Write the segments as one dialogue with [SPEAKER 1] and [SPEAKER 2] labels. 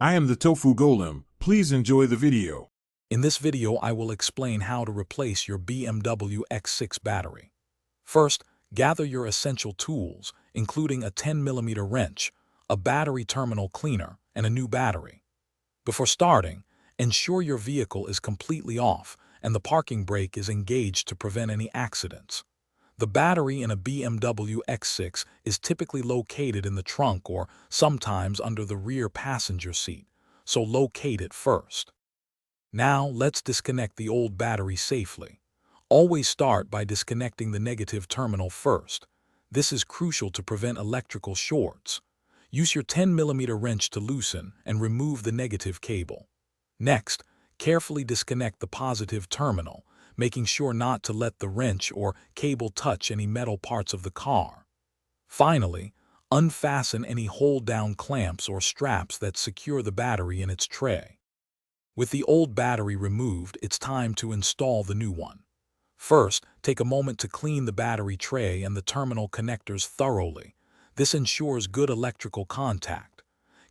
[SPEAKER 1] I am the Tofu Golem. Please enjoy the video.
[SPEAKER 2] In this video, I will explain how to replace your BMW X6 battery. First, gather your essential tools, including a 10mm wrench, a battery terminal cleaner, and a new battery. Before starting, ensure your vehicle is completely off and the parking brake is engaged to prevent any accidents. The battery in a BMW X6 is typically located in the trunk or sometimes under the rear passenger seat, so locate it first. Now let's disconnect the old battery safely. Always start by disconnecting the negative terminal first. This is crucial to prevent electrical shorts. Use your 10mm wrench to loosen and remove the negative cable. Next, carefully disconnect the positive terminal, making sure not to let the wrench or cable touch any metal parts of the car. Finally, unfasten any hold-down clamps or straps that secure the battery in its tray. With the old battery removed, it's time to install the new one. First, take a moment to clean the battery tray and the terminal connectors thoroughly. This ensures good electrical contact.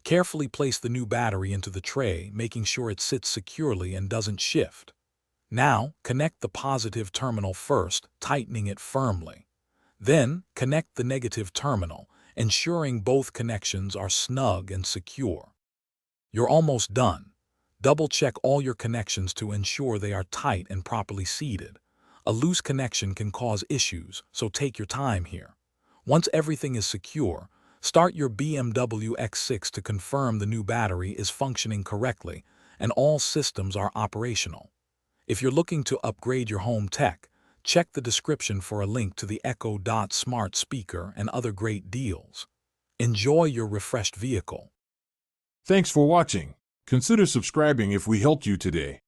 [SPEAKER 2] Carefully place the new battery into the tray, making sure it sits securely and doesn't shift. Now, connect the positive terminal first, tightening it firmly. Then, connect the negative terminal, ensuring both connections are snug and secure. You're almost done. Double-check all your connections to ensure they are tight and properly seated. A loose connection can cause issues, so take your time here. Once everything is secure, start your BMW X6 to confirm the new battery is functioning correctly and all systems are operational. If you're looking to upgrade your home tech, check the description for a link to the Echo Dot smart speaker and other great deals. Enjoy your refreshed vehicle.
[SPEAKER 1] Thanks for watching. Consider subscribing if we helped you today.